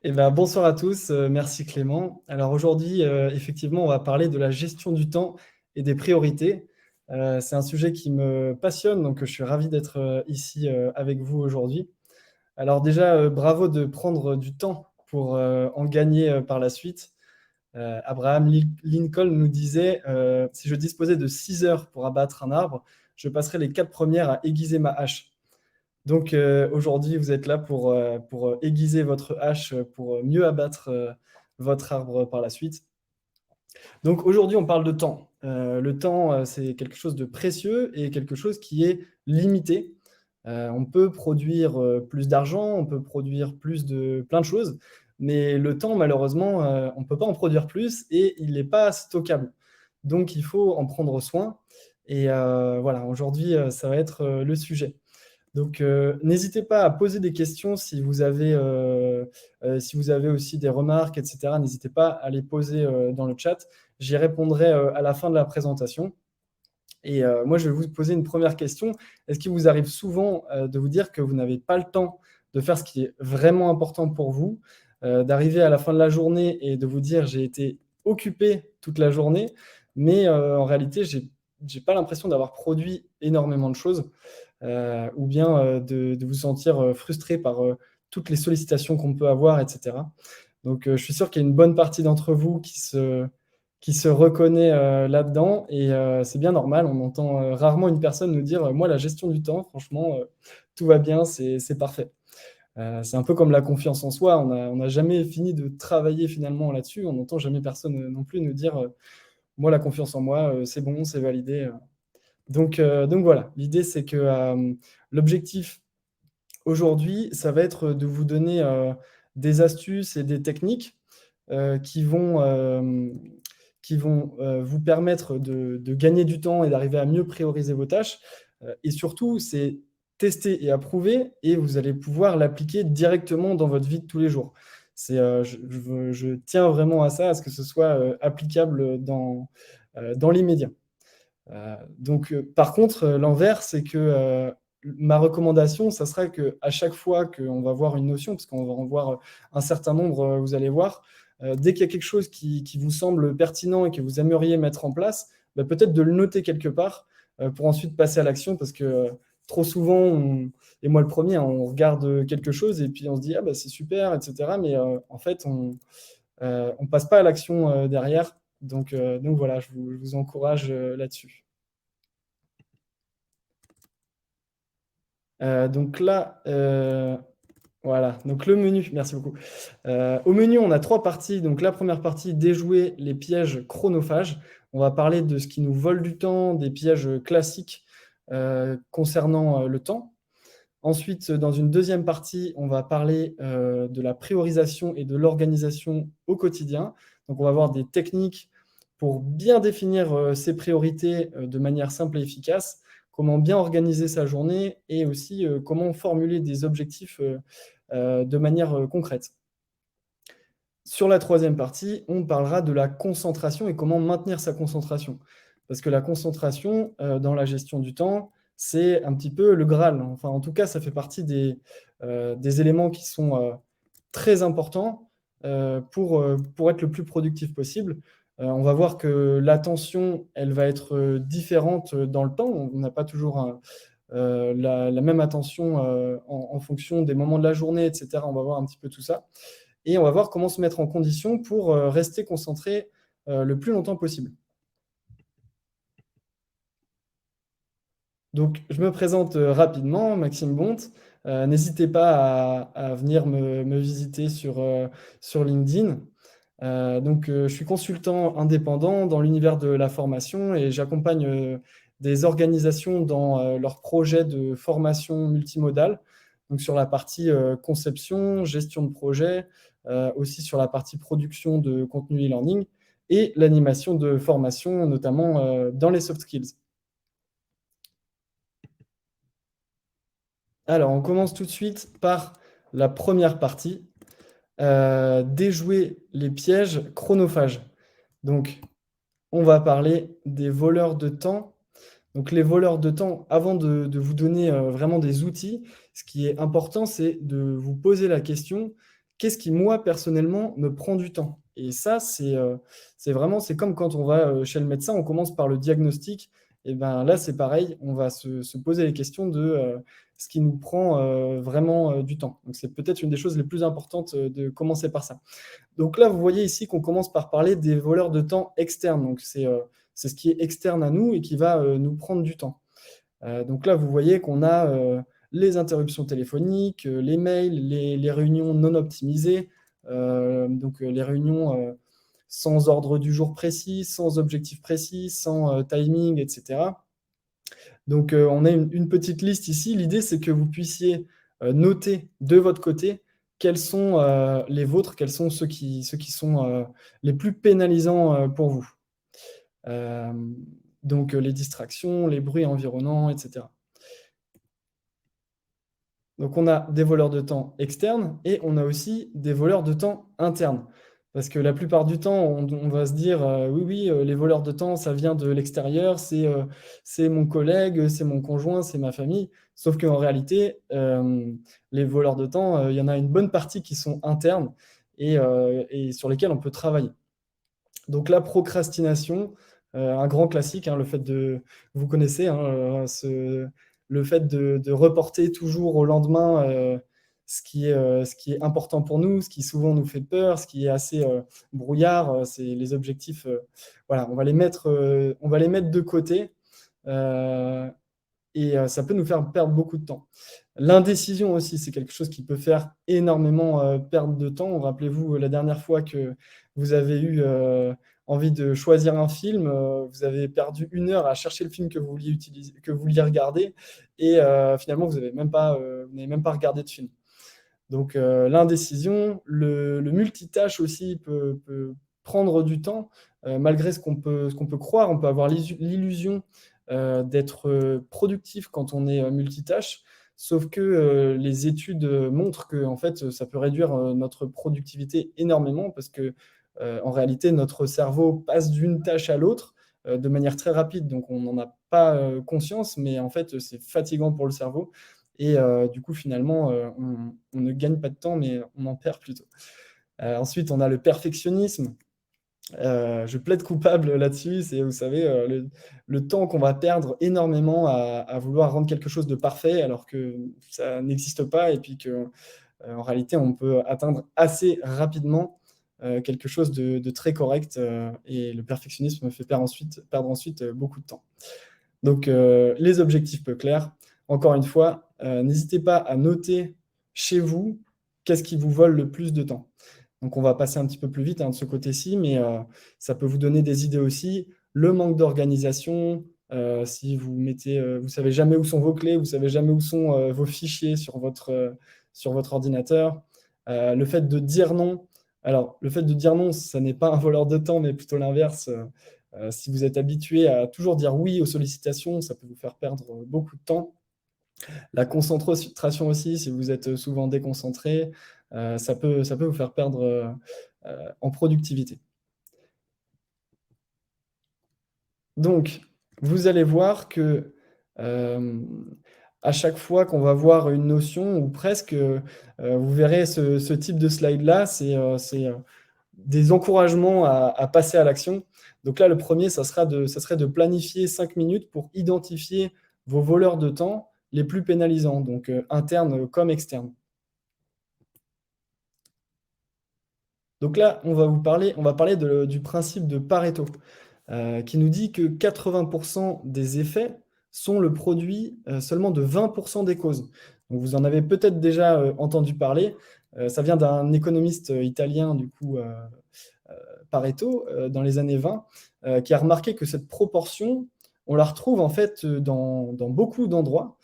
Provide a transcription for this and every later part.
Eh ben, bonsoir à tous, merci Clément. Alors aujourd'hui, effectivement, on va parler de la gestion du temps et des priorités. C'est un sujet qui me passionne, donc je suis ravi d'être ici avec vous aujourd'hui. Alors déjà, bravo de prendre du temps pour en gagner par la suite. Abraham Lincoln nous disait, si je disposais de 6 heures pour abattre un arbre, je passerais les 4 premières à aiguiser ma hache. Donc aujourd'hui, vous êtes là pour aiguiser votre hache, pour mieux abattre votre arbre par la suite. Donc aujourd'hui, on parle de temps. Le temps, c'est quelque chose de précieux et quelque chose qui est limité. On peut produire plus d'argent, on peut produire plus de plein de choses, mais le temps, malheureusement, on ne peut pas en produire plus et il n'est pas stockable. Donc il faut en prendre soin. Et voilà, aujourd'hui, ça va être le sujet. Donc, n'hésitez pas à poser des questions si vous avez aussi des remarques, etc. N'hésitez pas à les poser dans le chat. J'y répondrai à la fin de la présentation. Et moi, je vais vous poser une première question. Est-ce qu'il vous arrive souvent de vous dire que vous n'avez pas le temps de faire ce qui est vraiment important pour vous, d'arriver à la fin de la journée et de vous dire j'ai été occupé toute la journée, mais en réalité, j'ai pas l'impression d'avoir produit énormément de choses ou bien de vous sentir frustré par toutes les sollicitations qu'on peut avoir, etc. Donc, je suis sûr qu'il y a une bonne partie d'entre vous qui se reconnaît là-dedans et c'est bien normal. On entend rarement une personne nous dire moi, la gestion du temps, franchement, tout va bien, c'est parfait. C'est un peu comme la confiance en soi. On n'a jamais fini de travailler finalement là-dessus. On n'entend jamais personne non plus nous dire moi, la confiance en moi, c'est bon, c'est validé. Donc voilà, l'idée c'est que l'objectif aujourd'hui, ça va être de vous donner des astuces et des techniques qui vont vous permettre de gagner du temps et d'arriver à mieux prioriser vos tâches. Et surtout, c'est tester et approuver et vous allez pouvoir l'appliquer directement dans votre vie de tous les jours. Je tiens vraiment à ça, à ce que ce soit applicable dans l'immédiat. Par contre, l'envers, c'est que ma recommandation, ça sera qu'à chaque fois qu'on va voir une notion, parce qu'on va en voir un certain nombre, vous allez voir, dès qu'il y a quelque chose qui vous semble pertinent et que vous aimeriez mettre en place, bah, peut-être de le noter quelque part pour ensuite passer à l'action, parce que trop souvent, et moi le premier, hein, on regarde quelque chose et puis on se dit ah bah c'est super, etc. Mais en fait, on ne passe pas à l'action derrière. Donc voilà, je vous encourage là-dessus. Donc là, voilà, donc le menu, merci beaucoup. Au menu, on a 3 parties. Donc la première partie, déjouer les pièges chronophages. On va parler de ce qui nous vole du temps, des pièges classiques concernant le temps. Ensuite, dans une deuxième partie, on va parler de la priorisation et de l'organisation au quotidien. Donc on va voir des techniques pour bien définir ses priorités de manière simple et efficace, comment bien organiser sa journée et aussi comment formuler des objectifs de manière concrète. Sur la troisième partie, on parlera de la concentration et comment maintenir sa concentration. Parce que la concentration dans la gestion du temps, c'est un petit peu le Graal. Enfin, en tout cas, ça fait partie des éléments qui sont très importants pour être le plus productif possible. On va voir que l'attention, elle va être différente dans le temps. On n'a pas toujours la même attention en fonction des moments de la journée, etc. On va voir un petit peu tout ça. Et on va voir comment se mettre en condition pour rester concentré le plus longtemps possible. Donc, je me présente rapidement, Maxime Bonte. N'hésitez pas à venir me visiter sur LinkedIn. Je suis consultant indépendant dans l'univers de la formation et j'accompagne des organisations dans leurs projets de formation multimodale. Donc, sur la partie conception, gestion de projet, aussi sur la partie production de contenu e-learning et l'animation de formation, notamment dans les soft skills. Alors, on commence tout de suite par la première partie, déjouer les pièges chronophages. Donc, on va parler des voleurs de temps. Donc, les voleurs de temps, avant de vous donner vraiment des outils, ce qui est important, c'est de vous poser la question, qu'est-ce qui, moi, personnellement, me prend du temps? Et ça, c'est vraiment, c'est comme quand on va chez le médecin, on commence par le diagnostic. Et ben là, c'est pareil, on va se poser les questions de ce qui nous prend vraiment du temps. Donc, c'est peut-être une des choses les plus importantes de commencer par ça. Donc là, vous voyez ici qu'on commence par parler des voleurs de temps externes. Donc, c'est ce qui est externe à nous et qui va nous prendre du temps. Donc là, vous voyez qu'on a les interruptions téléphoniques, les mails, les réunions non optimisées, donc les réunions sans ordre du jour précis, sans objectif précis, sans timing, etc. Donc on a une petite liste ici. L'idée, c'est que vous puissiez noter de votre côté quels sont les vôtres, quels sont ceux qui sont les plus pénalisants pour vous. Donc les distractions, les bruits environnants, etc. Donc on a des voleurs de temps externes et on a aussi des voleurs de temps internes. Parce que la plupart du temps, on va se dire oui, oui, les voleurs de temps, ça vient de l'extérieur, c'est mon collègue, c'est mon conjoint, c'est ma famille. Sauf qu'en réalité, les voleurs de temps, il y en a une bonne partie qui sont internes et sur lesquels on peut travailler. Donc la procrastination, un grand classique, hein, le fait de, vous connaissez, hein, le fait de reporter toujours au lendemain ce qui est important pour nous, ce qui souvent nous fait peur, ce qui est assez brouillard, c'est les objectifs. Voilà, on va les mettre de côté. euh, et ça peut nous faire perdre beaucoup de temps. L'indécision aussi, c'est quelque chose qui peut faire énormément perdre de temps. Rappelez-vous la dernière fois que vous avez eu envie de choisir un film, vous avez perdu 1 heure à chercher le film que vous vouliez utiliser, que vous vouliez regarder, et finalement vous n'avez même pas regardé de film. Donc l'indécision, le multitâche aussi peut prendre du temps, malgré ce qu'on peut croire. On peut avoir l'illusion d'être productif quand on est multitâche, sauf que les études montrent que en fait, ça peut réduire notre productivité énormément parce que en réalité, notre cerveau passe d'une tâche à l'autre de manière très rapide, donc on n'en a pas conscience, mais en fait, c'est fatigant pour le cerveau. Et du coup, finalement, on ne gagne pas de temps, mais on en perd plutôt. Ensuite, on a le perfectionnisme. Je plaide coupable là-dessus. C'est, vous savez, le temps qu'on va perdre énormément à vouloir rendre quelque chose de parfait alors que ça n'existe pas et puis que, en réalité, on peut atteindre assez rapidement quelque chose de très correct. Et le perfectionnisme me fait perdre ensuite beaucoup de temps. Donc, les objectifs peu clairs. Encore une fois, n'hésitez pas à noter chez vous qu'est-ce qui vous vole le plus de temps. Donc, on va passer un petit peu plus vite de ce côté-ci, mais ça peut vous donner des idées aussi. Le manque d'organisation, si vous mettez, vous savez jamais où sont vos clés, vous savez jamais où sont vos fichiers sur votre ordinateur. Le fait de dire non. Alors, le fait de dire non, ça n'est pas un voleur de temps, mais plutôt l'inverse. Si vous êtes habitué à toujours dire oui aux sollicitations, ça peut vous faire perdre beaucoup de temps. La concentration aussi, si vous êtes souvent déconcentré, ça peut vous faire perdre en productivité. Donc, vous allez voir que à chaque fois qu'on va voir une notion, ou presque, vous verrez ce type de slide-là, c'est des encouragements à passer à l'action. Donc là, le premier, ça serait de planifier 5 minutes pour identifier vos voleurs de temps les plus pénalisants, donc internes comme externes. Donc là, on va parler du principe de Pareto, qui nous dit que 80% des effets sont le produit seulement de 20% des causes. Donc vous en avez peut-être déjà entendu parler. Ça vient d'un économiste italien, du coup, Pareto, dans les années 20, qui a remarqué que cette proportion, on la retrouve en fait dans beaucoup d'endroits.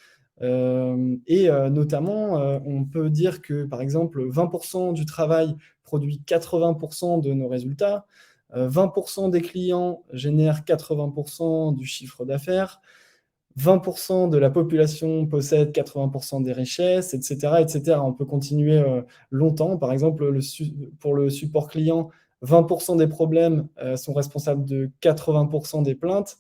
Et notamment, on peut dire que, par exemple, 20% du travail produit 80% de nos résultats, 20% des clients génèrent 80% du chiffre d'affaires, 20% de la population possède 80% des richesses, etc., etc. On peut continuer longtemps. Par exemple, pour le support client, 20% des problèmes sont responsables de 80% des plaintes,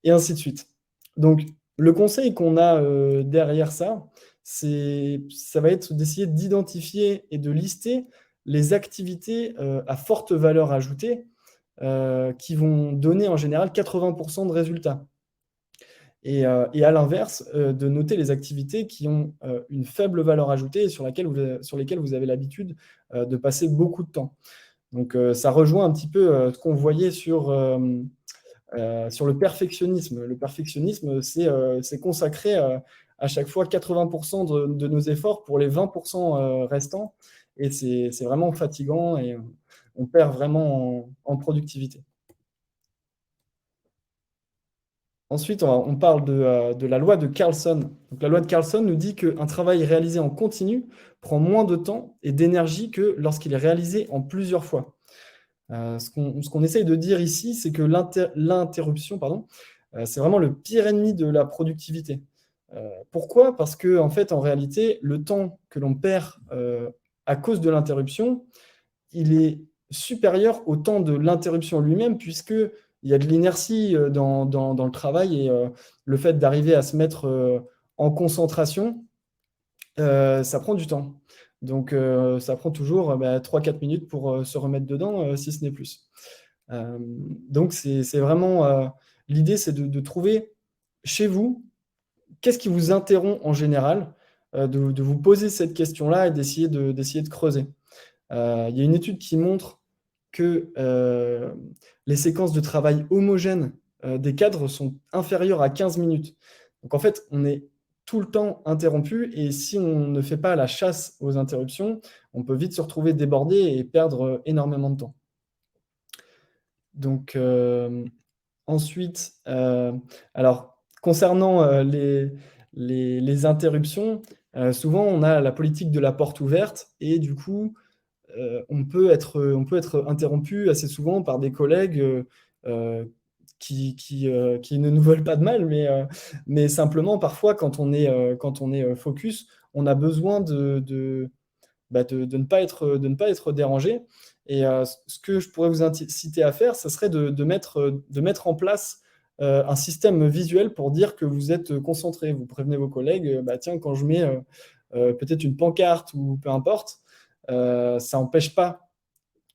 et ainsi de suite. Donc, le conseil qu'on a derrière ça, ça va être d'essayer d'identifier et de lister les activités à forte valeur ajoutée qui vont donner en général 80% de résultats. Et à l'inverse, de noter les activités qui ont une faible valeur ajoutée et sur lesquelles vous avez l'habitude de passer beaucoup de temps. Donc, ça rejoint un petit peu ce qu'on voyait sur le perfectionnisme. Le perfectionnisme, c'est consacrer à chaque fois 80% de nos efforts pour les 20% restants. Et c'est vraiment fatigant et on perd vraiment en productivité. Ensuite, on parle de la loi de Carlson. Donc, la loi de Carlson nous dit qu'un travail réalisé en continu prend moins de temps et d'énergie que lorsqu'il est réalisé en plusieurs fois. Ce qu'on essaye de dire ici, c'est que l'interruption, c'est vraiment le pire ennemi de la productivité. Pourquoi? Parce que, en fait, en réalité, le temps que l'on perd à cause de l'interruption, il est supérieur au temps de l'interruption lui-même, puisqu'il y a de l'inertie dans le travail et le fait d'arriver à se mettre en concentration, ça prend du temps. Donc, ça prend toujours 3-4 minutes pour se remettre dedans, si ce n'est plus. Donc, c'est vraiment l'idée, c'est de trouver chez vous qu'est-ce qui vous interrompt en général, de vous poser cette question-là et d'essayer de creuser. Il y a une étude qui montre que les séquences de travail homogènes des cadres sont inférieures à 15 minutes. Donc en fait, on est tout le temps interrompu et si on ne fait pas la chasse aux interruptions, on peut vite se retrouver débordé et perdre énormément de temps. Donc ensuite, alors concernant les interruptions, souvent on a la politique de la porte ouverte et du coup, on peut être interrompu assez souvent par des collègues qui ne nous veulent pas de mal, mais simplement parfois quand on est focus, on a besoin de ne pas être dérangé. Et ce que je pourrais vous inciter à faire, ce serait de mettre en place un système visuel pour dire que vous êtes concentré. Vous prévenez vos collègues, tiens, quand je mets peut-être une pancarte ou peu importe, ça n'empêche pas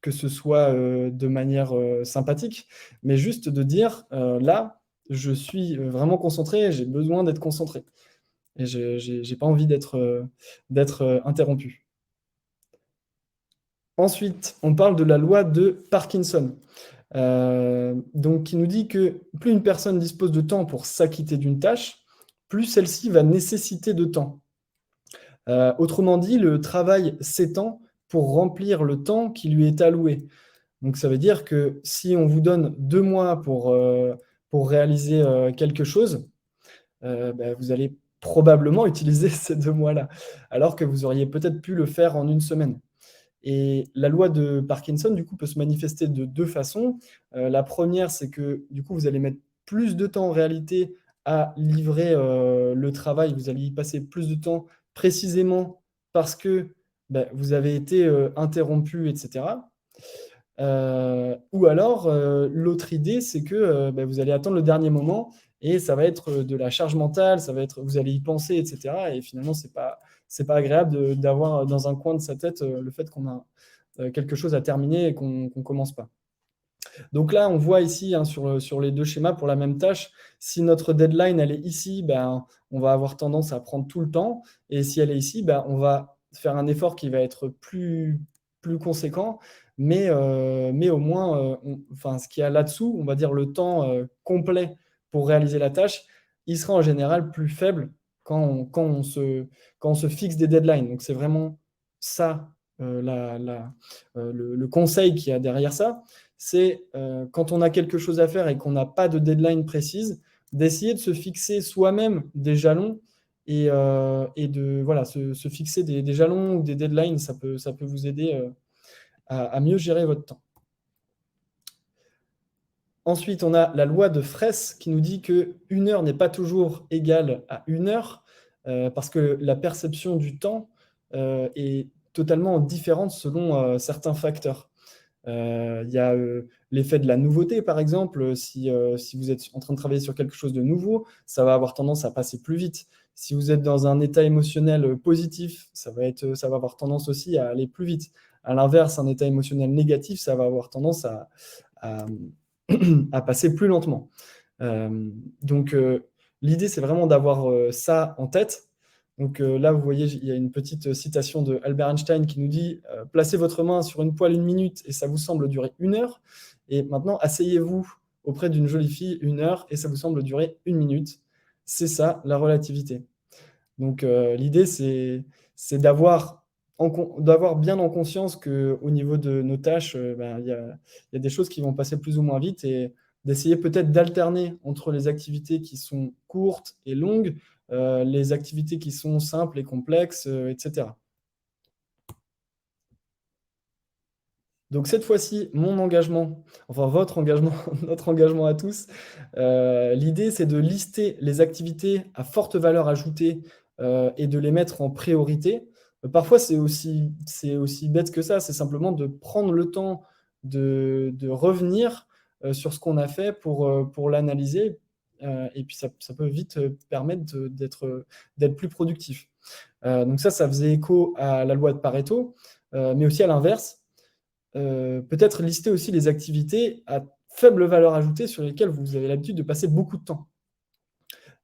que ce soit de manière sympathique, mais juste de dire, là, je suis vraiment concentré, j'ai besoin d'être concentré. Et je n'ai pas envie d'être interrompu. Ensuite, on parle de la loi de Parkinson, donc qui nous dit que plus une personne dispose de temps pour s'acquitter d'une tâche, plus celle-ci va nécessiter de temps. Autrement dit, le travail s'étend pour remplir le temps qui lui est alloué. Donc ça veut dire que si on vous donne 2 mois pour réaliser quelque chose, vous allez probablement utiliser ces 2 mois-là, alors que vous auriez peut-être pu le faire en 1 semaine. Et la loi de Parkinson, du coup, peut se manifester de 2 façons. La première, c'est que, du coup, vous allez mettre plus de temps en réalité à livrer le travail. Vous allez y passer plus de temps précisément parce que vous avez été interrompu, etc. Ou alors, l'autre idée, c'est que vous allez attendre le dernier moment et ça va être de la charge mentale, vous allez y penser, etc. Et finalement, c'est pas agréable d'avoir dans un coin de sa tête le fait qu'on a quelque chose à terminer et qu'on commence pas. Donc là, on voit ici sur les 2 schémas pour la même tâche, si notre deadline elle est ici, on va avoir tendance à prendre tout le temps. Et si elle est ici, on va faire un effort qui va être plus conséquent. Mais au moins, ce qu'il y a là-dessous, on va dire le temps complet pour réaliser la tâche, il sera en général plus faible quand on se fixe des deadlines. Donc c'est vraiment ça, le conseil qu'il y a derrière ça. C'est quand on a quelque chose à faire et qu'on n'a pas de deadline précise, d'essayer de se fixer soi-même des jalons et de se fixer des jalons ou des deadlines, ça peut vous aider à mieux gérer votre temps. Ensuite, on a la loi de Fraisse qui nous dit que 1 heure n'est pas toujours égale à 1 heure parce que la perception du temps est totalement différente selon certains facteurs. Il y a l'effet de la nouveauté, par exemple. Si vous êtes en train de travailler sur quelque chose de nouveau, ça va avoir tendance à passer plus vite. Si vous êtes dans un état émotionnel positif, ça va avoir tendance aussi à aller plus vite. À l'inverse, un état émotionnel négatif, ça va avoir tendance à, à passer plus lentement. Donc, l'idée, c'est vraiment d'avoir ça en tête. Donc là, vous voyez, il y a une petite citation de Albert Einstein qui nous dit placez votre main sur une poêle 1 minute et ça vous semble durer 1 heure. Et maintenant, asseyez-vous auprès d'une jolie fille 1 heure et ça vous semble durer 1 minute. C'est ça, la relativité. Donc l'idée, c'est d'avoir bien en conscience qu'au niveau de nos tâches, ben, il y a des choses qui vont passer plus ou moins vite et d'essayer peut-être d'alterner entre les activités qui sont courtes et longues, les activités qui sont simples et complexes, etc. Donc cette fois-ci, mon engagement, enfin votre engagement, notre engagement à tous, l'idée c'est de lister les activités à forte valeur ajoutée et de les mettre en priorité. Parfois c'est aussi bête que ça, c'est simplement de prendre le temps de revenir sur ce qu'on a fait pour l'analyser et puis ça peut vite permettre d'être plus productif. Donc ça faisait écho à la loi de Pareto, mais aussi à l'inverse. Peut-être lister aussi les activités à faible valeur ajoutée sur lesquelles vous avez l'habitude de passer beaucoup de temps.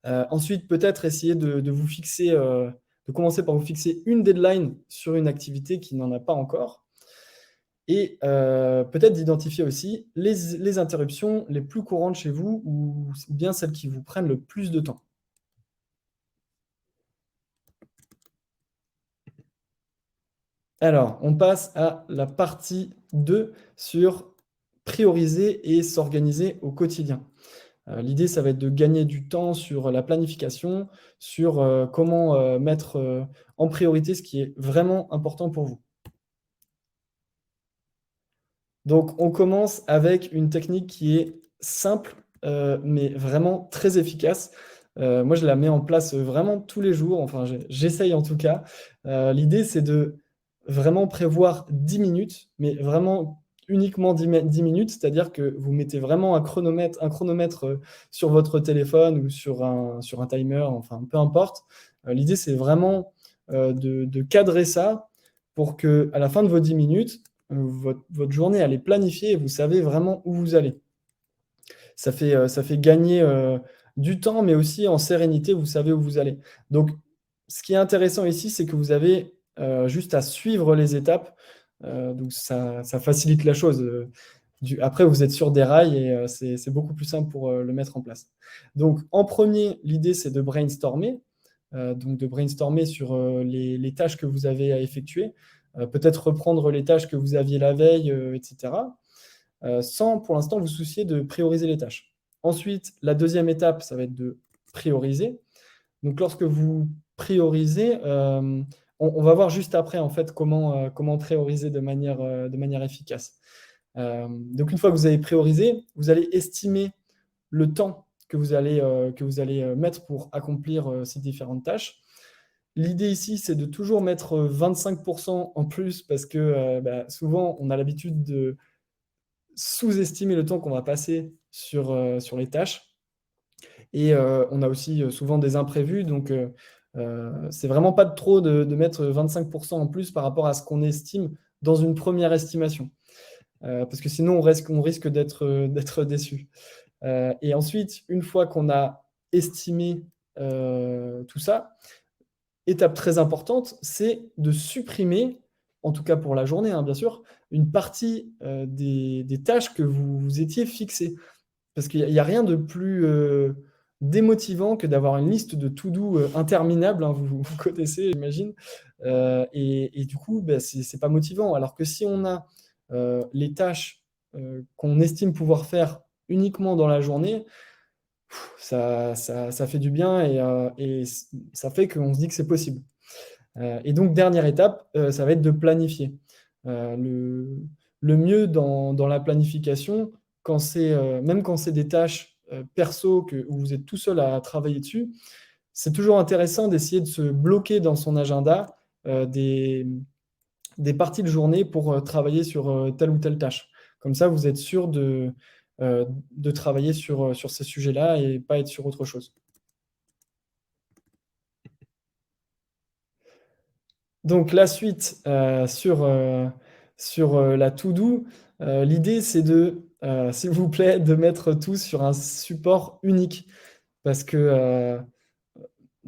Ensuite, peut-être essayer de vous fixer, de commencer par vous fixer une deadline sur une activité qui n'en a pas encore. Et peut-être d'identifier aussi les interruptions les plus courantes chez vous ou bien celles qui vous prennent le plus de temps. Alors, on passe à la partie 2 sur prioriser et s'organiser au quotidien. L'idée, ça va être de gagner du temps sur la planification, sur comment mettre en priorité ce qui est vraiment important pour vous. Donc, on commence avec une technique qui est simple, mais vraiment très efficace. Moi, je la mets en place vraiment tous les jours, enfin, j'essaye en tout cas. L'idée, c'est de vraiment prévoir 10 minutes, mais vraiment uniquement 10 minutes, c'est-à-dire que vous mettez vraiment un chronomètre sur votre téléphone ou sur un timer, enfin, peu importe. L'idée, c'est vraiment de cadrer ça pour qu'à la fin de vos 10 minutes, votre journée, elle est planifiée et vous savez vraiment où vous allez. Ça fait gagner du temps, mais aussi en sérénité, vous savez où vous allez. Donc, ce qui est intéressant ici, c'est que vous avez juste à suivre les étapes. Donc, ça facilite la chose. Après, vous êtes sur des rails et c'est beaucoup plus simple pour le mettre en place. Donc, en premier, l'idée, c'est de brainstormer. Donc, de brainstormer sur les tâches que vous avez à effectuer. Peut-être reprendre les tâches que vous aviez la veille, etc. Sans pour l'instant vous soucier de prioriser les tâches. Ensuite, la deuxième étape, ça va être de prioriser. Donc lorsque vous priorisez, on va voir juste après en fait comment prioriser de manière efficace. Donc une fois que vous avez priorisé, vous allez estimer le temps que vous allez mettre pour accomplir ces différentes tâches. L'idée ici, c'est de toujours mettre 25% en plus parce que souvent, on a l'habitude de sous-estimer le temps qu'on va passer sur les tâches. Et on a aussi souvent des imprévus. Donc, c'est vraiment pas trop de mettre 25% en plus par rapport à ce qu'on estime dans une première estimation. Parce que sinon, on risque d'être déçu. Et ensuite, une fois qu'on a estimé tout ça, étape très importante, c'est de supprimer, en tout cas pour la journée, hein, bien sûr, une partie des tâches que vous étiez fixées. Parce qu'il n'y a rien de plus démotivant que d'avoir une liste de to-do interminable, hein, vous connaissez, j'imagine. Et du coup, c'est pas motivant. Alors que si on a les tâches qu'on estime pouvoir faire uniquement dans la journée, ça fait du bien et ça fait qu'on se dit que c'est possible. Et donc, dernière étape, ça va être de planifier. Le mieux dans la planification, même quand c'est des tâches perso où vous êtes tout seul à travailler dessus, c'est toujours intéressant d'essayer de se bloquer dans son agenda des parties de journée pour travailler sur telle ou telle tâche. Comme ça, vous êtes sûr de travailler sur ces sujets-là et pas être sur autre chose. Donc la suite sur la to-do, l'idée, c'est de, s'il vous plaît, de mettre tout sur un support unique. Parce que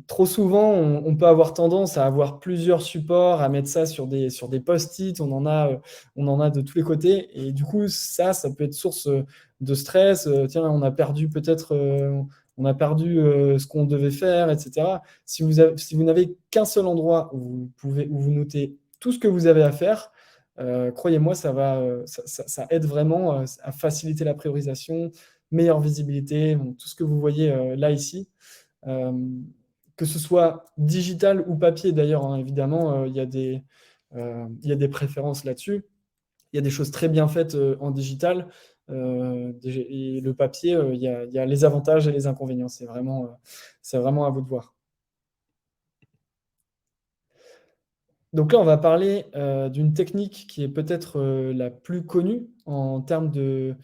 trop souvent, on peut avoir tendance à avoir plusieurs supports, à mettre ça sur des post-it, on en a de tous les côtés, et du coup, ça peut être source de stress. Tiens, on a perdu peut-être, on a perdu ce qu'on devait faire, etc. Si vous n'avez qu'un seul endroit où vous notez tout ce que vous avez à faire, croyez-moi, ça aide vraiment à faciliter la priorisation, meilleure visibilité, bon, tout ce que vous voyez là ici. Euh, que ce soit digital ou papier d'ailleurs, hein, évidemment, il y a des préférences là-dessus. Il y a des choses très bien faites en digital. Et le papier, il y a les avantages et les inconvénients. C'est vraiment à vous de voir. Donc là, on va parler d'une technique qui est peut-être la plus connue en termes de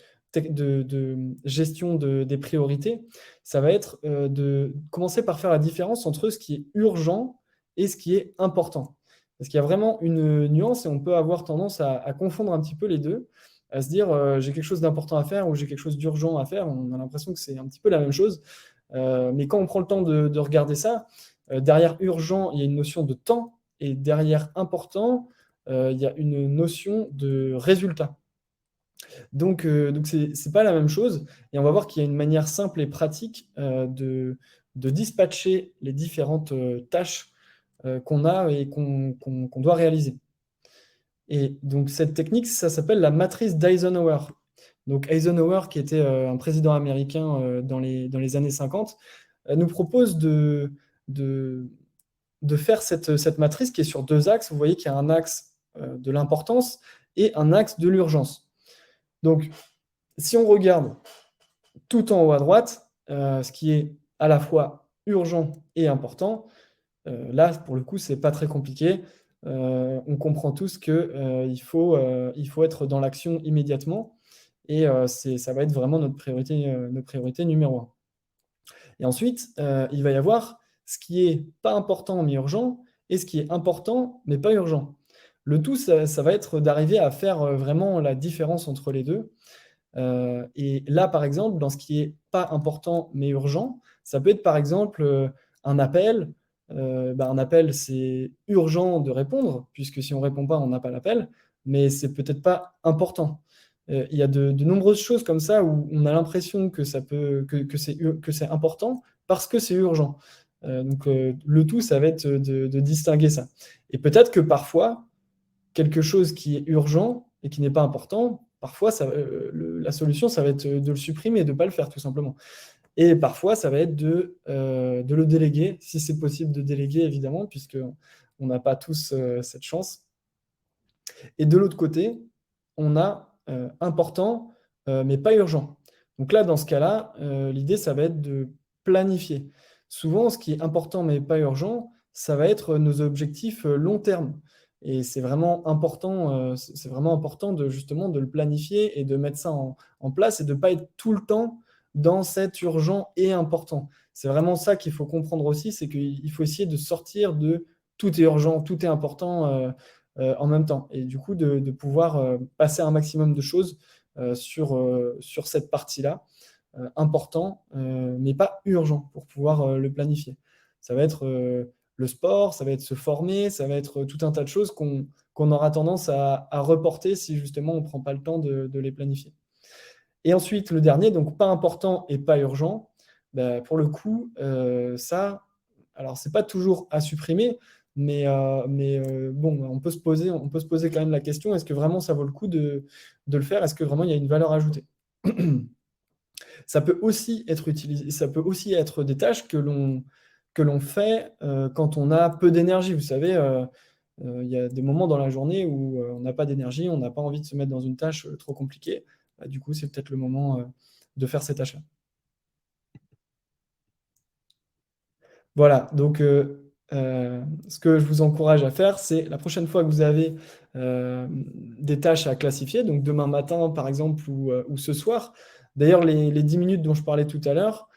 gestion des priorités. Ça va être de commencer par faire la différence entre ce qui est urgent et ce qui est important. Parce qu'il y a vraiment une nuance et on peut avoir tendance à confondre un petit peu les deux, à se dire j'ai quelque chose d'important à faire ou j'ai quelque chose d'urgent à faire. On a l'impression que c'est un petit peu la même chose. Mais quand on prend le temps de regarder ça, derrière urgent, il y a une notion de temps. Et derrière important, il y a une notion de résultat. Donc c'est pas la même chose. Et on va voir qu'il y a une manière simple et pratique de dispatcher les différentes tâches qu'on a et qu'on doit réaliser. Et donc cette technique, ça s'appelle la matrice d'Eisenhower. Donc Eisenhower, qui était un président américain dans les années 50, nous propose de faire cette matrice qui est sur deux axes. Vous voyez qu'il y a un axe de l'importance et un axe de l'urgence. Donc, si on regarde tout en haut à droite, ce qui est à la fois urgent et important, là, pour le coup, c'est pas très compliqué. On comprend tous qu'il faut être dans l'action immédiatement et ça va être vraiment notre priorité numéro un. Et ensuite, il va y avoir ce qui est pas important mais urgent et ce qui est important mais pas urgent. Le tout, ça va être d'arriver à faire vraiment la différence entre les deux. Et là, par exemple, dans ce qui est pas important mais urgent, ça peut être par exemple un appel. Un appel, c'est urgent de répondre, puisque si on répond pas, on n'a pas l'appel, mais c'est peut-être pas important. Il y a de nombreuses choses comme ça où on a l'impression que c'est important parce que c'est urgent. Le tout, ça va être de distinguer ça. Et peut-être que parfois, quelque chose qui est urgent et qui n'est pas important, parfois, la solution, ça va être de le supprimer, de ne pas le faire, tout simplement. Et parfois, ça va être de le déléguer, si c'est possible de déléguer, évidemment, puisqu'on n'a pas tous cette chance. Et de l'autre côté, on a important, mais pas urgent. Donc là, dans ce cas-là, l'idée, ça va être de planifier. Souvent, ce qui est important, mais pas urgent, ça va être nos objectifs long terme. Et c'est vraiment important justement de le planifier et de mettre ça en place et de ne pas être tout le temps dans cet urgent et important. C'est vraiment ça qu'il faut comprendre aussi, c'est qu'il faut essayer de sortir de tout est urgent, tout est important en même temps. Et du coup, de pouvoir passer un maximum de choses sur cette partie-là, important, mais pas urgent pour pouvoir le planifier. Ça va être le sport, ça va être se former, ça va être tout un tas de choses qu'on aura tendance à reporter si justement on ne prend pas le temps de les planifier. Et ensuite, le dernier, donc pas important et pas urgent, pour le coup, ça, alors c'est pas toujours à supprimer, mais bon, on peut se poser quand même la question, est-ce que vraiment ça vaut le coup de le faire? Est-ce que vraiment il y a une valeur ajoutée? Ça peut aussi être utilisé, ça peut aussi être des tâches que l'on fait quand on a peu d'énergie. Vous savez, il y a des moments dans la journée où on n'a pas d'énergie, on n'a pas envie de se mettre dans une tâche trop compliquée. Du coup, c'est peut-être le moment de faire ces tâches-là. Voilà, donc ce que je vous encourage à faire, c'est la prochaine fois que vous avez des tâches à classifier, donc demain matin par exemple ou ce soir, d'ailleurs les 10 minutes dont je parlais tout à l'heure,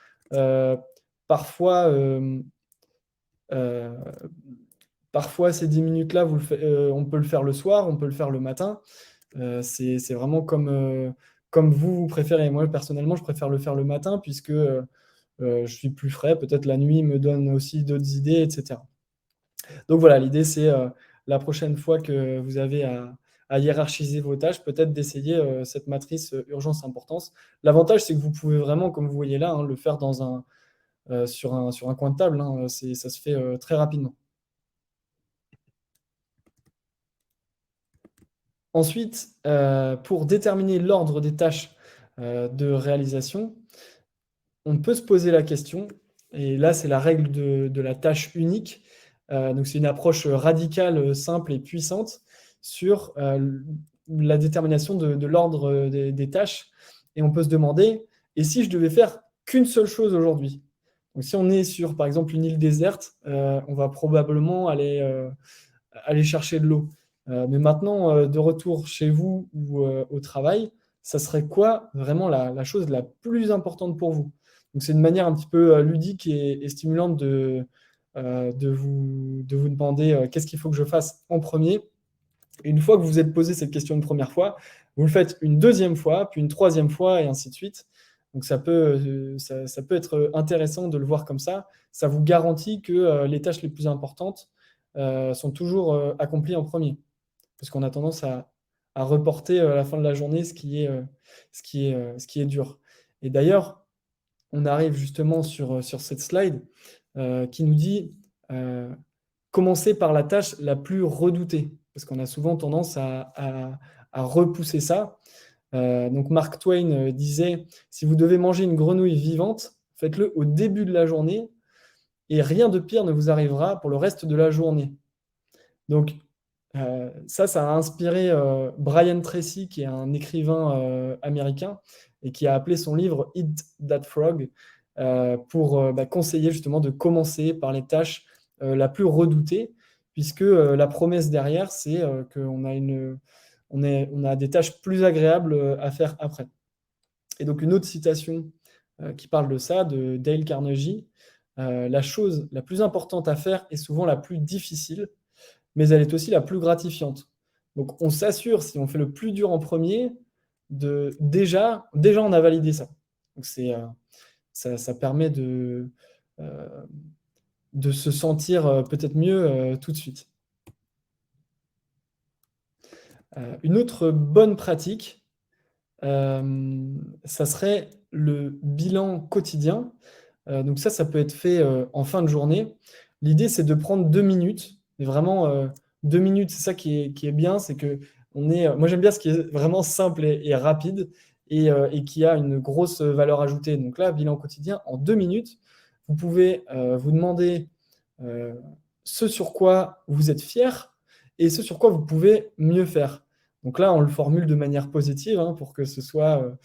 parfois euh, Parfois, ces 10 minutes-là, on peut le faire le soir, on peut le faire le matin. C'est vraiment comme vous préférez. Moi, personnellement, je préfère le faire le matin puisque je suis plus frais. Peut-être la nuit me donne aussi d'autres idées, etc. Donc voilà, l'idée, c'est la prochaine fois que vous avez à hiérarchiser vos tâches, peut-être d'essayer cette matrice urgence-importance. L'avantage, c'est que vous pouvez vraiment, comme vous voyez là, hein, le faire sur un coin de table. Hein, ça se fait très rapidement. Ensuite, pour déterminer l'ordre des tâches de réalisation, on peut se poser la question, et là c'est la règle de la tâche unique. Donc c'est une approche radicale, simple et puissante sur la détermination de l'ordre des tâches. Et on peut se demander, et si je devais faire qu'une seule chose aujourd'hui? Donc si on est sur, par exemple, une île déserte, on va probablement aller chercher de l'eau. Mais maintenant, de retour chez vous ou au travail, ça serait quoi vraiment la chose la plus importante pour vous? Donc c'est une manière un petit peu ludique et stimulante de vous demander qu'est-ce qu'il faut que je fasse en premier. Et une fois que vous vous êtes posé cette question une première fois, vous le faites une deuxième fois, puis une troisième fois, et ainsi de suite. Donc ça peut être intéressant de le voir comme ça. Ça vous garantit que les tâches les plus importantes sont toujours accomplies en premier. Parce qu'on a tendance à reporter à la fin de la journée ce qui est dur. Et d'ailleurs, on arrive justement sur cette slide qui nous dit commencer par la tâche la plus redoutée, parce qu'on a souvent tendance à repousser ça. Donc Mark Twain disait, si vous devez manger une grenouille vivante, faites-le au début de la journée, et rien de pire ne vous arrivera pour le reste de la journée. Donc ça a inspiré Brian Tracy, qui est un écrivain américain, et qui a appelé son livre Eat That Frog, pour conseiller justement de commencer par les tâches la plus redoutée, puisque la promesse derrière, c'est qu'on a des tâches plus agréables à faire après. Et donc une autre citation qui parle de ça, de Dale Carnegie, la chose la plus importante à faire est souvent la plus difficile, mais elle est aussi la plus gratifiante. Donc on s'assure, si on fait le plus dur en premier, déjà on a validé ça. Donc ça permet euh, de se sentir peut-être mieux tout de suite. Une autre bonne pratique, ça serait le bilan quotidien. Donc ça peut être fait en fin de journée. L'idée, c'est de prendre 2 minutes. Et vraiment, 2 minutes, c'est ça qui est bien, c'est que moi, j'aime bien ce qui est vraiment simple et rapide et qui a une grosse valeur ajoutée. Donc là, bilan quotidien, en 2 minutes, vous pouvez vous demander euh, ce sur quoi vous êtes fier et ce sur quoi vous pouvez mieux faire. Donc là, on le formule de manière positive hein, pour que ce soit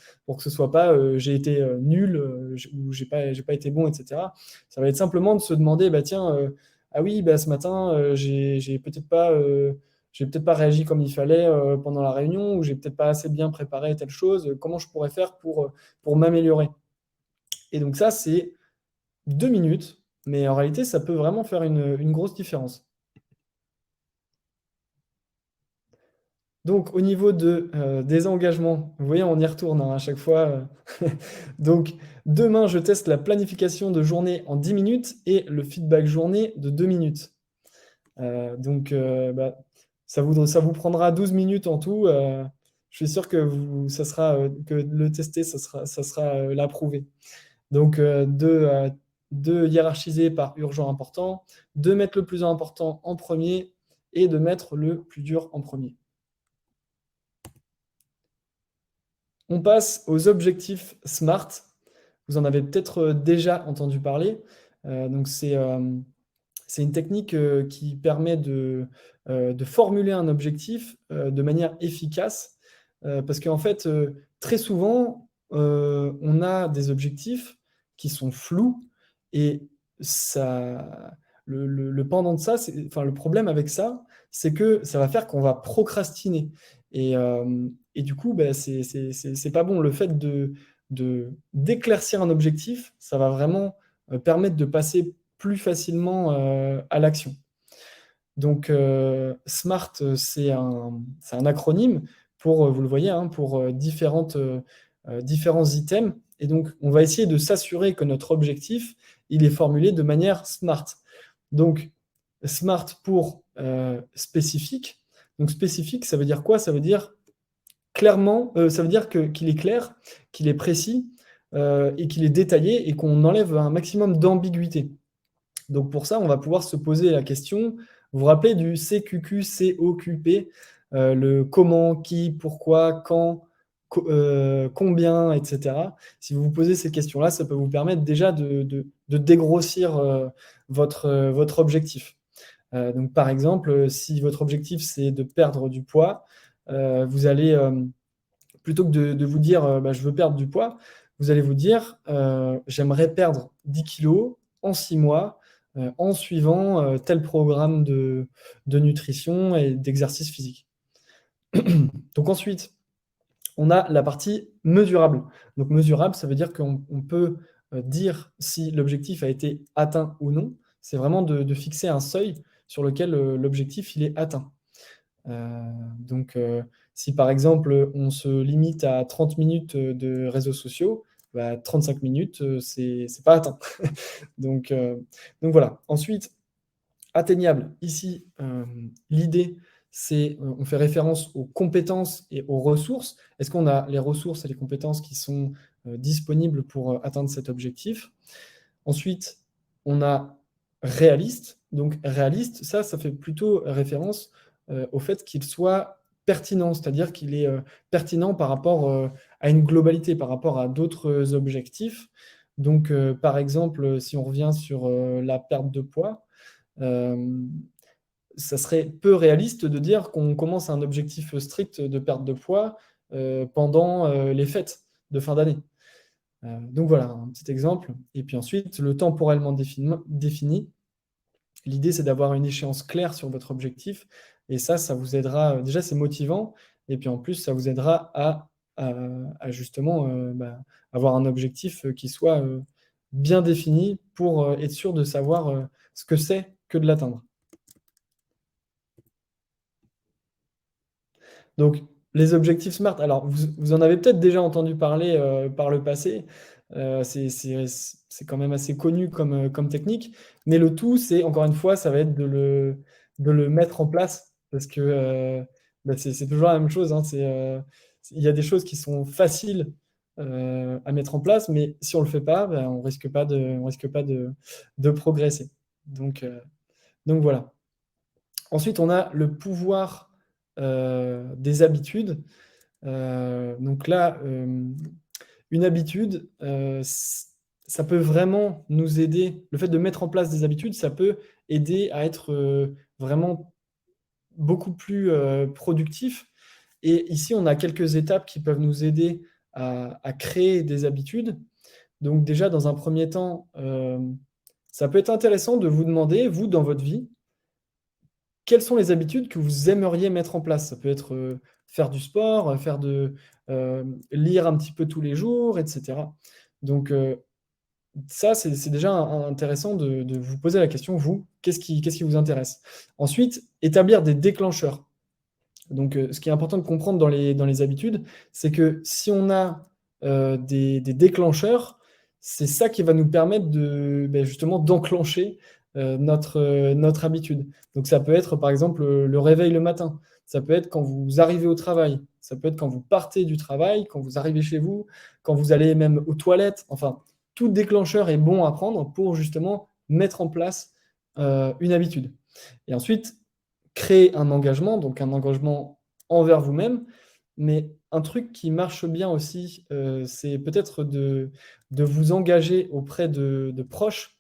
pas j'ai été nul ou j'ai pas été bon, etc. Ça va être simplement de se demander, bah tiens, ah oui, bah, ce matin, j'ai peut-être pas réagi comme il fallait pendant la réunion, ou j'ai peut-être pas assez bien préparé telle chose. Comment je pourrais faire pour m'améliorer? Et donc ça, c'est 2 minutes, mais en réalité, ça peut vraiment faire une grosse différence. Donc, au niveau des engagements, vous voyez, on y retourne hein, à chaque fois. Donc, demain, je teste la planification de journée en 10 minutes et le feedback journée de 2 minutes. Donc, ça vous prendra 12 minutes en tout. Je suis sûr que le tester, ça sera l'approuver. Donc, de hiérarchiser par urgent important, de mettre le plus important en premier et de mettre le plus dur en premier. On passe aux objectifs SMART. Vous en avez peut-être déjà entendu parler. Donc, c'est une technique qui permet de formuler un objectif de manière efficace. Parce qu'en fait, très souvent, on a des objectifs qui sont flous et le pendant de ça, enfin, le problème avec ça, c'est que ça va faire qu'on va procrastiner. Et du coup, ben, c'est pas bon. Le fait d'éclaircir un objectif, ça va vraiment permettre de passer plus facilement à l'action. Donc, SMART, c'est un acronyme pour, vous le voyez, hein, pour différents items. Et donc, on va essayer de s'assurer que notre objectif, il est formulé de manière SMART. Donc, SMART pour spécifique. Donc, spécifique, ça veut dire quoi? Ça veut dire clairement, ça veut dire qu'il est clair, qu'il est précis et qu'il est détaillé et qu'on enlève un maximum d'ambiguïté. Donc pour ça, on va pouvoir se poser la question, vous vous rappelez du CQQ, COQP, le comment, qui, pourquoi, quand, combien, etc. Si vous vous posez ces questions-là, ça peut vous permettre déjà de dégrossir votre objectif. Donc par exemple, si votre objectif c'est de perdre du poids, vous allez, plutôt que de vous dire bah, je veux perdre du poids, vous allez vous dire j'aimerais perdre 10 kilos en 6 mois en suivant tel programme de nutrition et d'exercice physique. Donc ensuite, on a la partie mesurable. Donc mesurable, ça veut dire qu'on peut dire si l'objectif a été atteint ou non. C'est vraiment de fixer un seuil sur lequel l'objectif il est atteint. Donc, si par exemple, on se limite à 30 minutes de réseaux sociaux, bah, 35 minutes, c'est pas atteint. Donc, voilà. Ensuite, atteignable. Ici, l'idée, c'est, on fait référence aux compétences et aux ressources. Est-ce qu'on a les ressources et les compétences qui sont disponibles pour atteindre cet objectif? Ensuite, on a réaliste. Donc réaliste, ça fait plutôt référence au fait qu'il soit pertinent, c'est-à-dire qu'il est pertinent par rapport à une globalité, par rapport à d'autres objectifs. Donc, par exemple, si on revient sur la perte de poids, ça serait peu réaliste de dire qu'on commence un objectif strict de perte de poids pendant les fêtes de fin d'année. Donc voilà, un petit exemple. Et puis ensuite, le temporellement défini. L'idée, c'est d'avoir une échéance claire sur votre objectif. Et ça vous aidera. Déjà, c'est motivant. Et puis en plus, ça vous aidera à justement bah, avoir un objectif qui soit bien défini pour être sûr de savoir ce que c'est que de l'atteindre. Donc, les objectifs SMART, alors vous en avez peut-être déjà entendu parler par le passé. C'est quand même assez connu comme technique. Mais le tout, c'est, encore une fois, ça va être de le mettre en place. Parce que bah, c'est toujours la même chose, hein, il y a des choses qui sont faciles à mettre en place, mais si on ne le fait pas, bah, on risque pas de progresser. Donc voilà. Ensuite, on a le pouvoir des habitudes. Donc là, une habitude, ça peut vraiment nous aider. Le fait de mettre en place des habitudes, ça peut aider à être vraiment beaucoup plus productif. Et ici, on a quelques étapes qui peuvent nous aider à créer des habitudes. Donc déjà, dans un premier temps, ça peut être intéressant de vous demander, vous, dans votre vie, quelles sont les habitudes que vous aimeriez mettre en place? Ça peut être faire du sport, lire un petit peu tous les jours, etc. Donc ça, c'est déjà intéressant de vous poser la question, vous, qu'est-ce qui vous intéresse? Ensuite, établir des déclencheurs. Donc ce qui est important de comprendre dans les habitudes, c'est que si on a des déclencheurs, c'est ça qui va nous permettre justement d'enclencher notre habitude. Donc ça peut être par exemple le réveil le matin, ça peut être quand vous arrivez au travail, ça peut être quand vous partez du travail, quand vous arrivez chez vous, quand vous allez même aux toilettes. Enfin, tout déclencheur est bon à prendre pour justement mettre en place une habitude. Et ensuite, créer un engagement, donc un engagement envers vous-même, mais un truc qui marche bien aussi, c'est peut-être de vous engager auprès de proches,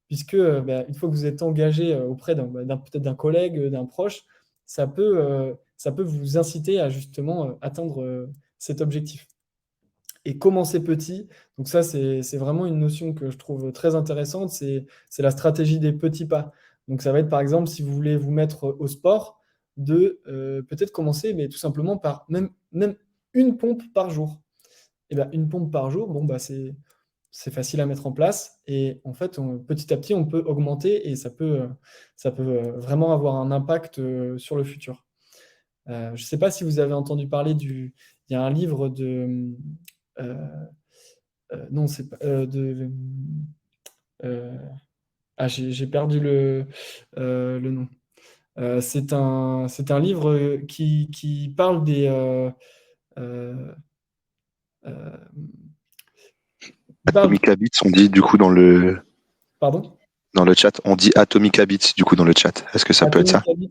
puisque bah, une fois que vous êtes engagé auprès peut-être d'un collègue, d'un proche, ça peut vous inciter à justement atteindre cet objectif. Et commencer petit, donc ça c'est vraiment une notion que je trouve très intéressante, c'est la stratégie des petits pas. Donc ça va être par exemple si vous voulez vous mettre au sport, de peut-être commencer mais tout simplement par même une pompe par jour. Et bien une pompe par jour, bon bah c'est facile à mettre en place et en fait, petit à petit, on peut augmenter et ça peut vraiment avoir un impact sur le futur. Je ne sais pas si vous avez entendu parler il y a un livre euh, non, c'est pas, euh, j'ai perdu le nom. C'est un livre qui parle des. Euh, euh, il parle, Atomic Habits, on dit du coup pardon? dans le chat. On dit Atomic Habits du coup dans le chat. Est-ce que ça peut être Atomic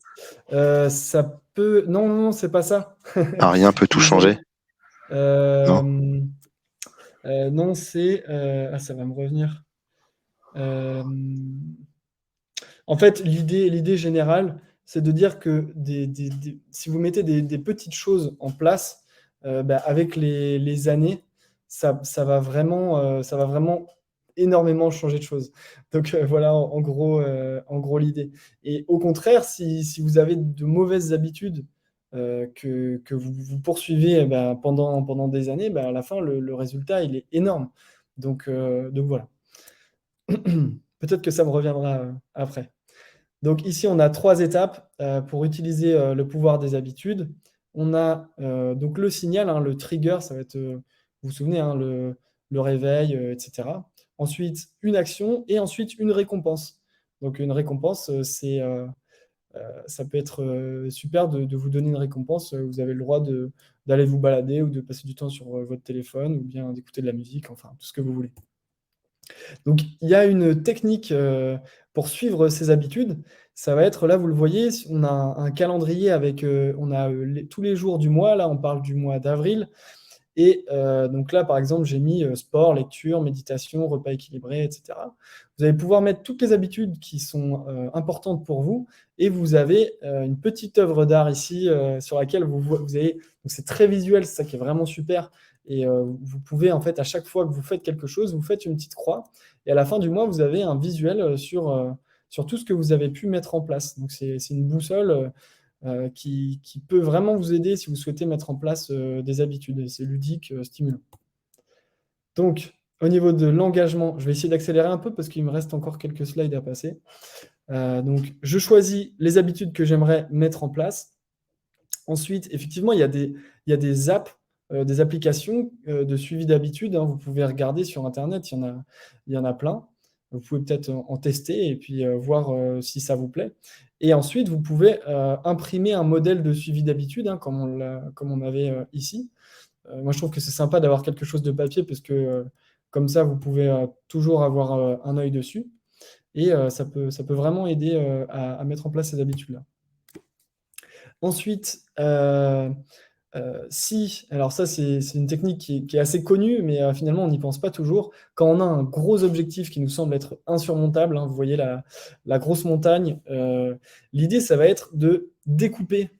ça? Habits. Ça peut. Non, non, non, c'est pas ça. Ah, rien peut tout Désolé. changer? Non? Euh, non, c'est. Ah, ça va me revenir. Euh, En fait, l'idée générale, c'est de dire que si vous mettez des petites choses en place, bah, avec les années, ça va vraiment énormément changer de choses. Donc voilà, en gros l'idée. Et au contraire, si vous avez de mauvaises habitudes que vous poursuivez pendant des années, bah, à la fin, le résultat, il est énorme. Donc voilà. Peut-être que ça me reviendra après. Donc ici, on a 3 étapes pour utiliser le pouvoir des habitudes. On a donc le signal, hein, le trigger, ça va être, vous vous souvenez, hein, le réveil, etc. Ensuite, une action et ensuite une récompense. Donc une récompense, ça peut être super de vous donner une récompense. Vous avez le droit d'aller vous balader ou de passer du temps sur votre téléphone ou bien d'écouter de la musique, enfin tout ce que vous voulez. Donc, il y a une technique pour suivre ses habitudes. Ça va être, là, vous le voyez, on a un calendrier avec, on a tous les jours du mois. Là, on parle du mois d'avril. Et donc là, par exemple, j'ai mis sport, lecture, méditation, repas équilibré, etc. Vous allez pouvoir mettre toutes les habitudes qui sont importantes pour vous. Et vous avez une petite œuvre d'art ici sur laquelle vous avez. Donc c'est très visuel, c'est ça qui est vraiment super. Et vous pouvez, en fait, à chaque fois que vous faites quelque chose, vous faites une petite croix. Et à la fin du mois, vous avez un visuel sur tout ce que vous avez pu mettre en place. Donc c'est une boussole. Qui peut vraiment vous aider si vous souhaitez mettre en place des habitudes. C'est ludique, stimulant. Donc, au niveau de l'engagement, je vais essayer d'accélérer un peu parce qu'il me reste encore quelques slides à passer. Donc, je choisis les habitudes que j'aimerais mettre en place. Ensuite, effectivement, il y a des apps, des applications de suivi d'habitudes, hein. Vous pouvez regarder sur Internet, il y en a plein. Vous pouvez peut-être en tester et puis voir si ça vous plaît. Et ensuite, vous pouvez imprimer un modèle de suivi d'habitude, hein, comme on avait ici. Moi, je trouve que c'est sympa d'avoir quelque chose de papier parce que comme ça, vous pouvez toujours avoir un œil dessus. Et ça peut vraiment aider à mettre en place ces habitudes-là. Ensuite, alors ça c'est une technique qui est assez connue, mais finalement on n'y pense pas toujours. Quand on a un gros objectif qui nous semble être insurmontable, hein, vous voyez la grosse montagne, l'idée ça va être de découper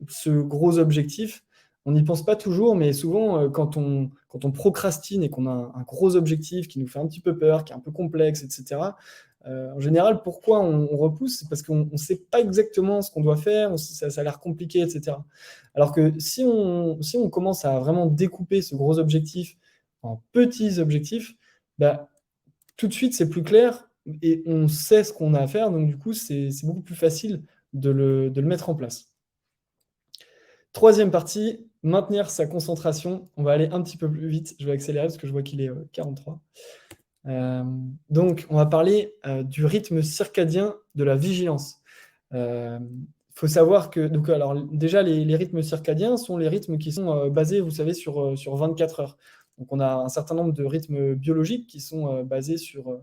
ce gros objectif. On n'y pense pas toujours, mais souvent quand on procrastine et qu'on a un gros objectif qui nous fait un petit peu peur, qui est un peu complexe, etc. En général, pourquoi on repousse? C'est parce qu'on ne sait pas exactement ce qu'on doit faire, ça a l'air compliqué, etc. Alors que si on commence à vraiment découper ce gros objectif en petits objectifs, bah, tout de suite, c'est plus clair et on sait ce qu'on a à faire. Donc, du coup, c'est beaucoup plus facile de le mettre en place. Troisième partie, maintenir sa concentration. On va aller un petit peu plus vite. Je vais accélérer parce que je vois qu'il est 43. Donc, on va parler du rythme circadien de la vigilance. Il faut savoir que, donc, alors, déjà, les rythmes circadiens sont les rythmes qui sont basés, vous savez, sur 24 heures. Donc, on a un certain nombre de rythmes biologiques qui sont basés sur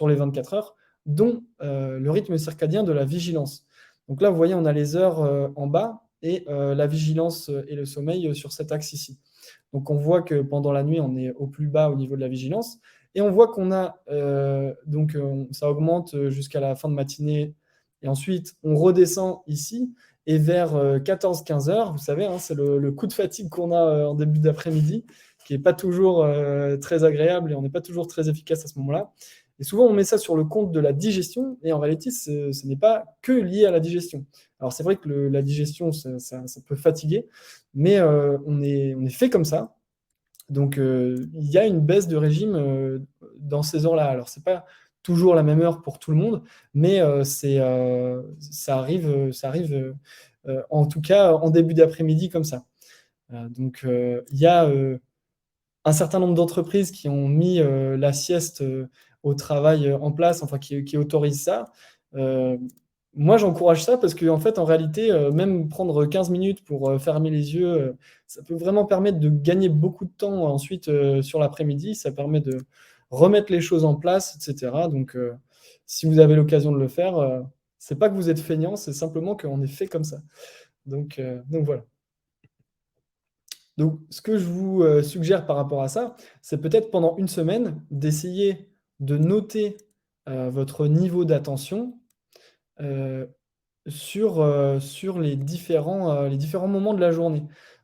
les 24 heures, dont le rythme circadien de la vigilance. Donc là, vous voyez, on a les heures en bas et la vigilance et le sommeil sur cet axe ici. Donc, on voit que pendant la nuit, on est au plus bas au niveau de la vigilance. Et on voit qu'on a, ça augmente jusqu'à la fin de matinée. Et ensuite, on redescend ici. Et vers 14-15 heures, vous savez, hein, c'est le coup de fatigue qu'on a en début d'après-midi, qui n'est pas toujours très agréable et on n'est pas toujours très efficace à ce moment-là. Et souvent, on met ça sur le compte de la digestion, et en réalité, ce n'est pas que lié à la digestion. Alors, c'est vrai que la digestion, ça peut fatiguer, mais on est fait comme ça. Donc, il y a une baisse de régime dans ces heures-là. Alors, ce n'est pas toujours la même heure pour tout le monde, mais ça arrive en tout cas en début d'après-midi comme ça. Donc, il y a un certain nombre d'entreprises qui ont mis la sieste au travail en place, enfin qui autorisent ça. Moi, j'encourage ça parce qu'en fait, en réalité, même prendre 15 minutes pour fermer les yeux, ça peut vraiment permettre de gagner beaucoup de temps ensuite sur l'après-midi. Ça permet de remettre les choses en place, etc. Donc, si vous avez l'occasion de le faire, c'est pas que vous êtes feignant, c'est simplement qu'on est fait comme ça. Donc voilà. Donc, ce que je vous suggère par rapport à ça, c'est peut-être pendant une semaine d'essayer de noter votre niveau d'attention euh, sur les différents moments de la journée.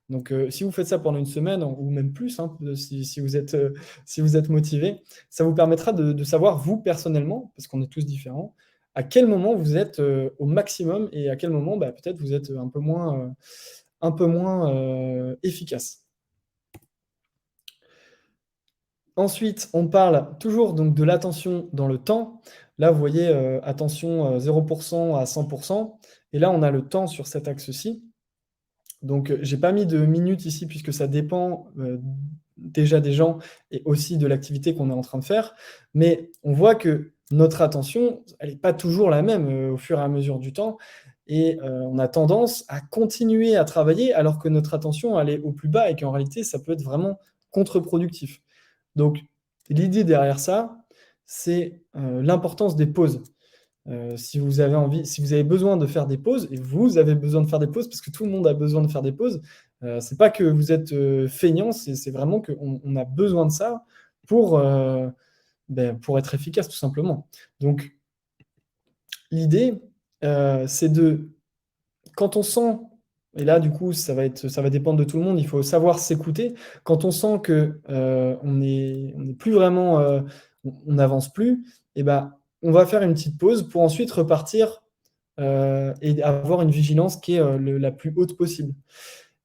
Donc, si vous faites ça pendant une semaine, ou même plus, hein, si si vous êtes motivé, ça vous permettra de savoir, vous personnellement, parce qu'on est tous différents, à quel moment vous êtes au maximum et à quel moment bah, peut-être vous êtes un peu moins efficace. Ensuite, on parle toujours donc de l'attention dans le temps. Là, vous voyez, attention 0% à 100%. Et là, on a le temps sur cet axe-ci. Donc, j'ai pas mis de minutes ici puisque ça dépend déjà des gens et aussi de l'activité qu'on est en train de faire. Mais on voit que notre attention, elle n'est pas toujours la même au fur et à mesure du temps. Et on a tendance à continuer à travailler alors que notre attention, elle est au plus bas et qu'en réalité, ça peut être vraiment contre-productif. Donc, l'idée derrière ça, c'est l'importance des pauses. Si vous avez envie, si vous avez besoin de faire des pauses, et vous avez besoin de faire des pauses, parce que tout le monde a besoin de faire des pauses, c'est pas que vous êtes feignant, c'est vraiment qu'on a besoin de ça pour, pour être efficace, tout simplement. Donc, l'idée, c'est de, quand on sent, et là, du coup, ça va dépendre de tout le monde, il faut savoir s'écouter. Quand on sent que on est plus vraiment, on n'avance plus, et ben, on va faire une petite pause pour ensuite repartir et avoir une vigilance qui est la plus haute possible.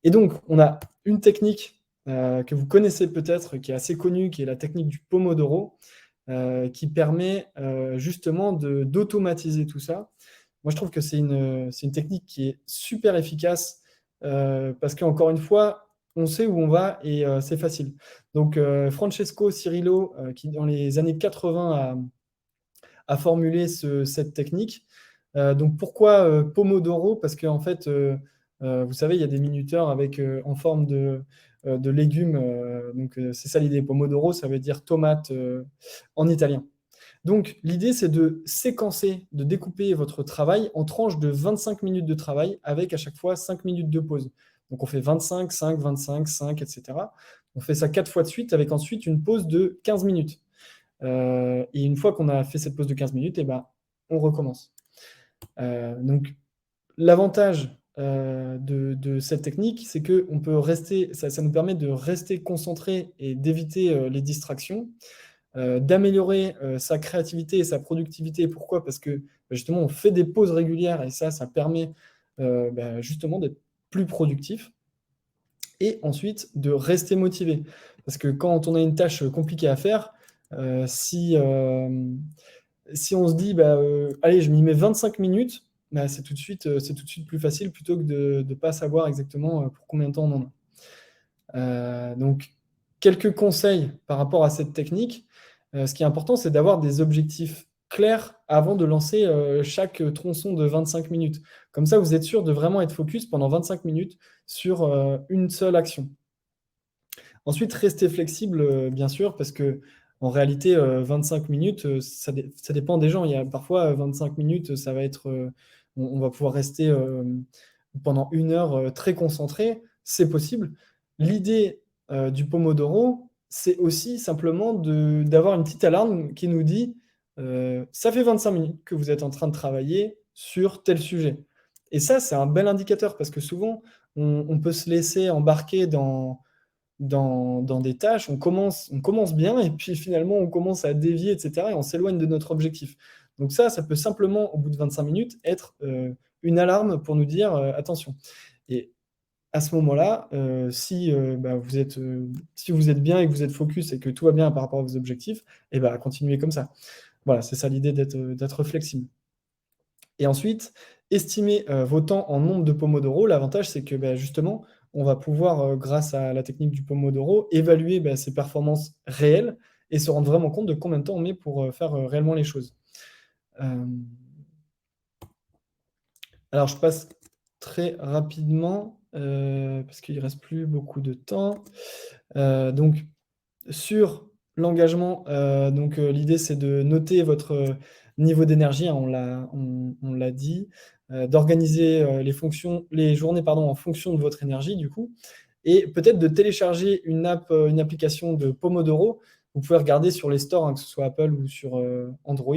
Et donc, on a une technique que vous connaissez peut-être, qui est assez connue, qui est la technique du Pomodoro, qui permet justement d'automatiser tout ça. Moi, je trouve que c'est une technique qui est super efficace parce qu'encore une fois, on sait où on va et c'est facile. Donc, Francesco Cirillo, qui dans les années 80 a formulé cette technique. Donc, pourquoi Pomodoro? Parce qu'en fait, vous savez, il y a des minuteurs avec, en forme de légumes. Donc, c'est ça l'idée. Pomodoro, ça veut dire tomate en italien. Donc, l'idée, c'est de séquencer, de découper votre travail en tranches de 25 minutes de travail avec à chaque fois 5 minutes de pause. Donc, on fait 25, 5, 25, 5, etc. On fait ça 4 fois de suite avec ensuite une pause de 15 minutes. Et une fois qu'on a fait cette pause de 15 minutes, eh ben, on recommence. Donc, l'avantage de cette technique, c'est que on peut rester, ça nous permet de rester concentré et d'éviter les distractions. D'améliorer sa créativité et sa productivité. Pourquoi? Parce que justement, on fait des pauses régulières et ça permet justement d'être plus productif et ensuite de rester motivé. Parce que quand on a une tâche compliquée à faire, si on se dit, allez, je m'y mets 25 minutes, c'est tout de suite plus facile plutôt que de ne pas savoir exactement pour combien de temps on en a. Donc, quelques conseils par rapport à cette technique. Ce qui est important, c'est d'avoir des objectifs clairs avant de lancer chaque tronçon de 25 minutes. Comme ça, vous êtes sûr de vraiment être focus pendant 25 minutes sur une seule action. Ensuite, restez flexible, bien sûr, parce que en réalité, 25 minutes, ça dépend des gens. Il y a parfois 25 minutes, ça va être, on va pouvoir rester pendant une heure très concentré. C'est possible. L'idée du Pomodoro, c'est aussi simplement d'avoir une petite alarme qui nous dit ça fait 25 minutes que vous êtes en train de travailler sur tel sujet. Et ça, c'est un bel indicateur parce que souvent, on peut se laisser embarquer dans des tâches, on commence bien et puis finalement on commence à dévier, etc. et on s'éloigne de notre objectif. Donc ça peut simplement, au bout de 25 minutes, être une alarme pour nous dire attention. Et à ce moment-là, si vous êtes bien et que vous êtes focus et que tout va bien par rapport à vos objectifs, et ben, continuez comme ça. Voilà, c'est ça l'idée d'être flexible. Et ensuite, estimer vos temps en nombre de Pomodoro. L'avantage, c'est que justement, on va pouvoir, grâce à la technique du Pomodoro, évaluer ses performances réelles et se rendre vraiment compte de combien de temps on met pour faire réellement les choses. Alors, je passe très rapidement parce qu'il ne reste plus beaucoup de temps. Donc, sur l'engagement, l'idée, c'est de noter votre niveau d'énergie, hein, on l'a dit, d'organiser les journées en fonction de votre énergie, du coup, et peut-être de télécharger une application de Pomodoro. Vous pouvez regarder sur les stores, hein, que ce soit Apple ou sur Android.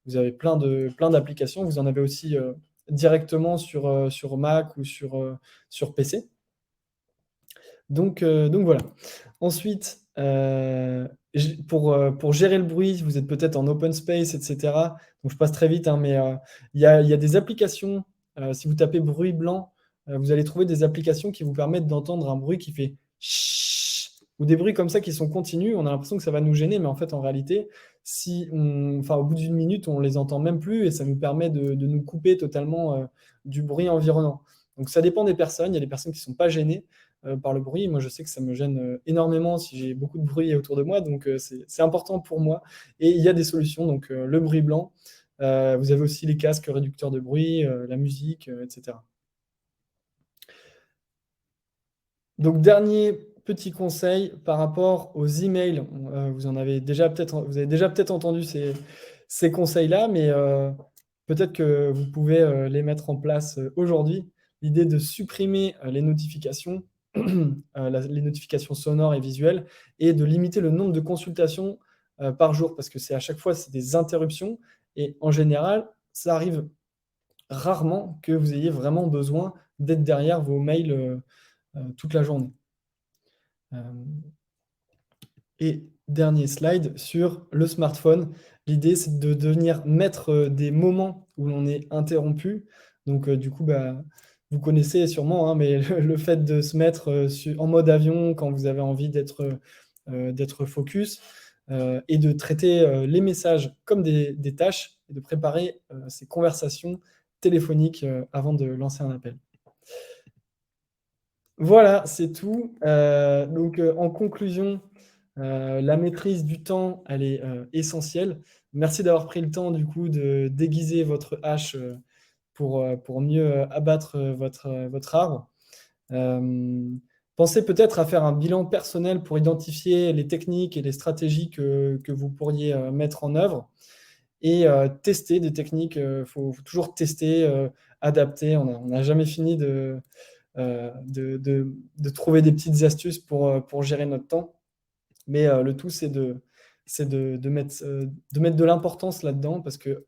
Vous avez plein d'applications. Vous en avez aussi directement sur Mac ou sur PC. Donc voilà. Ensuite, pour gérer le bruit, vous êtes peut-être en open space, etc. Donc je passe très vite, hein, mais il y a des applications. Si vous tapez bruit blanc, vous allez trouver des applications qui vous permettent d'entendre un bruit qui fait chut, ou des bruits comme ça qui sont continus. On a l'impression que ça va nous gêner, mais en fait, en réalité, au bout d'une minute, on les entend même plus et ça nous permet de nous couper totalement du bruit environnant. Donc ça dépend des personnes. Il y a des personnes qui ne sont pas gênées par le bruit. Moi, je sais que ça me gêne énormément si j'ai beaucoup de bruit autour de moi, donc c'est important pour moi. Et il y a des solutions, donc le bruit blanc. Vous avez aussi les casques réducteurs de bruit, la musique, etc. Donc, dernier petit conseil par rapport aux emails. Vous avez déjà peut-être entendu ces conseils-là, mais peut-être que vous pouvez les mettre en place aujourd'hui. L'idée de supprimer les notifications, les notifications sonores et visuelles, et de limiter le nombre de consultations par jour, parce que c'est à chaque fois c'est des interruptions, et en général, ça arrive rarement que vous ayez vraiment besoin d'être derrière vos mails toute la journée. Et dernier slide sur le smartphone. L'idée, c'est de devenir maître des moments où l'on est interrompu. Donc, du coup, vous connaissez sûrement, hein, mais le fait de se mettre en mode avion quand vous avez envie d'être focus et de traiter les messages comme des tâches et de préparer ces conversations téléphoniques avant de lancer un appel. Voilà, c'est tout. Donc, en conclusion, la maîtrise du temps, elle est essentielle. Merci d'avoir pris le temps, du coup, de déguiser votre hache pour mieux abattre votre arbre. Pensez peut-être à faire un bilan personnel pour identifier les techniques et les stratégies que vous pourriez mettre en œuvre et tester des techniques. Faut toujours tester, adapter. On n'a jamais fini de trouver des petites astuces pour gérer notre temps. Mais le tout, c'est de mettre de l'importance là-dedans parce que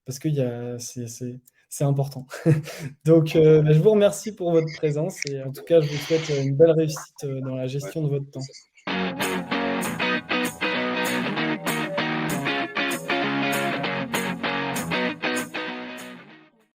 c'est important. Donc, je vous remercie pour votre présence et en tout cas, je vous souhaite une belle réussite dans la gestion de votre temps.